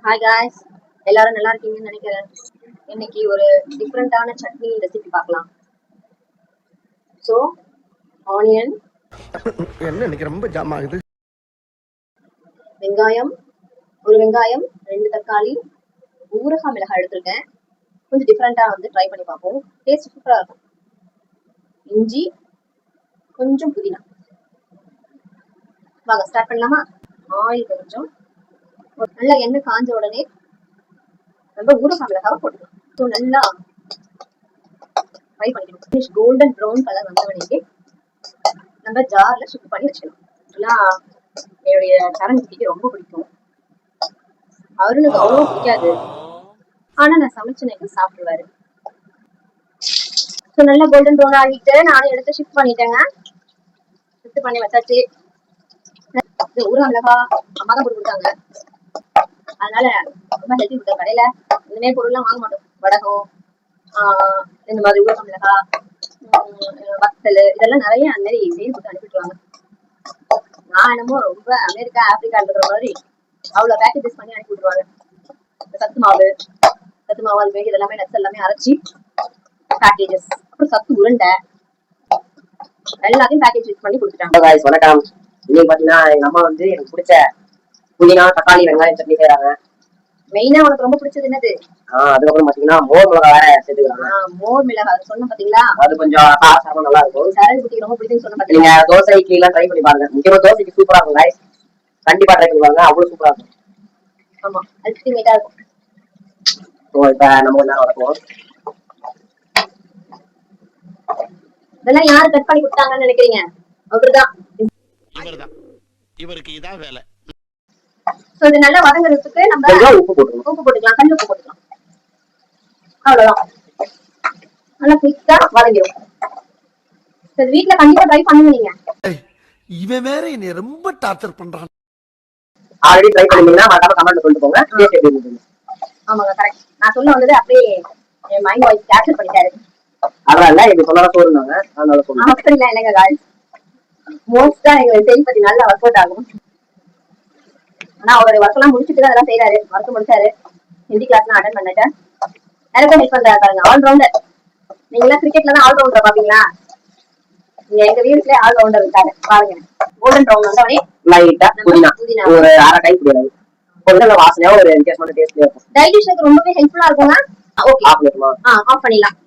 Hi guys, எல்லாரும் நல்லா இருக்கீங்கன்னு நினைக்கிறேன். இன்னைக்கு ஒரு டிஃப்ரெண்டான சட்னி ரெசிபி பார்க்கலாம். ஸோ ஆனியன், என்ன இன்னைக்கு ரொம்ப ஜாம் ஆகுது. வெங்காயம், ஒரு வெங்காயம், 2 தக்காளி, ஊறுகாய் மிளகாய் எடுத்திருக்கேன். கொஞ்சம் டிஃப்ரெண்டாக வந்து ட்ரை பண்ணி பார்ப்போம். டேஸ்ட் சூப்பராக இருக்கும். இஞ்சி, கொஞ்சம் புதினா. வாங்க ஸ்டார்ட் பண்ணலாமா? ஆயில் கொஞ்சம், நல்லா எண்ணெய் காஞ்ச உடனே நம்ம ஊறுகாய் மிளகாவை போட்டுக்கலாம். ஸோ நல்லா ஃப்ரை பண்ணிக்கணும். கோல்டன் ப்ரௌன் கலர் வந்த உடனே நம்ம ஜார்ல ஷிஃப்ட் பண்ணி வச்சுக்கணும். இதெல்லாம் என்னுடைய தரங்குட்டிக்கு ரொம்ப பிடிக்கும். அவருக்கு அவ்வளோ பிடிக்காது, ஆனா நான் சமைச்சேன்னு சாப்பிடுவாரு. ஸோ நல்லா கோல்டன் ப்ரௌன் ஆகிட்டு நானும் எடுத்து ஷிஃப்ட் பண்ணிட்டேங்க. ஷிஃப்ட் பண்ணி வச்சாச்சு. ஊறுகாய் மிளகா அம்மா தான் போட்டு கொடுத்தாங்க, அதனால ரொம்ப ஹெல்த்தி ஃபுட். கடையில இந்த மாதிரி பொருள்லாம் வாங்க மாட்டோம். வடகம், இந்த மாதிரி ஊறுகாய் மிளகா, வத்தல், இதெல்லாம் நிறைய அந்த மாதிரி செய்து கொடுத்து அனுப்பிட்டுருவாங்க. நான் என்னமோ ரொம்ப அமெரிக்கா ஆப்பிரிக்கா இருக்கிற மாதிரி அவ்வளோ பேக்கேஜஸ் பண்ணி அனுப்பி விட்டுருவாங்க. சத்து மாவு அது வேண்டி இதெல்லாமே நட்ஸ் எல்லாமே அரைச்சி பேக்கேஜஸ், அப்புறம் சத்து உருண்டை எல்லாத்தையும் பேக்கேஜ் பண்ணி கொடுத்துட்டாங்க. வணக்கம். இன்னைக்கு பாத்தீங்கன்னா எங்க அம்மா வந்து எனக்கு பிடிச்ச புதினா தக்காளி வெங்காயம் சட்னி செய்யறாங்க. மெயினா உனக்கு ரொம்ப பிடிச்சது என்னது? அதுக்கப்புறம் பாத்தீங்கன்னா மோர் மிளகா வேற சேர்த்துக்கிறாங்க. மோர் மிளகா சொன்ன பாத்தீங்களா, அது கொஞ்சம் காரசாரமா நல்லா இருக்கும். சரக்கு குட்டிக்கு ரொம்ப பிடிக்கும்னு சொன்ன பாத்தீங்க. நீங்க தோசை இட்லி எல்லாம் ட்ரை பண்ணி பாருங்க. முக்கியமா தோசைக்கு சூப்பரா இருக்கும் guys. கண்டிப்பா ட்ரை பண்ணி பாருங்க, அவ்வளவு சூப்பரா இருக்கும். ஆமா, அல்டிமேட்டா இருக்கும். ஸோ இப்ப நம்ம கொஞ்ச நேரம் வளர்ப்போம். இதெல்லாம் யாரு கட் பண்ணி கொடுத்தாங்கன்னு நினைக்கிறீங்க? அவர்தான். இவருக்கு இதான் வேலை. சோ இது நல்லா வதங்கிறதுக்கு நம்ம உப்பு போட்டுக்கலாம், கல் உப்பு போட்டுக்கலாம். அவ்வளவுதான், நல்லா குயிக்கா வதங்கிடும். வீட்டுல கண்டிப்பா ட்ரை பண்ணுங்க நீங்க. இவன் வேற என்னை ரொம்ப டார்ச்சர் பண்றான். ஆல்ரெடி ட்ரை பண்ணீங்கன்னா மறக்காம கமெண்ட் சொல்லிட்டு போங்க. டேஸ்ட் எப்படி இருந்துச்சு? ஆமாங்க, கரெக்ட். நான் சொல்ல வந்தது அப்படியே என் மைண்ட் வாய்ஸ் கேப்சர் பண்ணிட்டாரு. அதனால இது சொல்லலாம் சொல்லுங்க. அதனால சொல்லுங்க. அப்படிலாம் இல்லைங்க காய்ஸ், மோஸ்டா எங்க செடி பத்தி நல்லா ஒர்க் அவுட் ஆகும். ஆனா அவரோட ஒர்க் எல்லாம் முடிச்சுட்டு தான் அதெல்லாம் செய்யறாரு. ஒர்க் முடிச்சாரு, ஹிந்தி கிளாஸ் எல்லாம் அட்டன் பண்ணிட்டேன். எனக்கும் ஹெல்ப் பண்றாரு பாருங்க. All rounder. நீங்க எல்லாம் கிரிக்கெட்ல தான் ஆல் ரவுண்டர் பாப்பீங்களா? நீங்க எங்க வீட்டுல ஆல் ரவுண்டர் இருக்காரு பாருங்க. கோல்டன் ப்ரௌன் வந்தவனே லைட்டா புதினா ஒரு அரை கை புதினா, கொஞ்சம் வாசனையா ஒரு வித்தியாசமான டேஸ்ட்ல இருக்கும். டைஜஷனுக்கு ரொம்பவே ஹெல்ப்ஃபுல்லா இருக்குங்க. ஓகே, ஆஃப் பண்ணிடலாம்.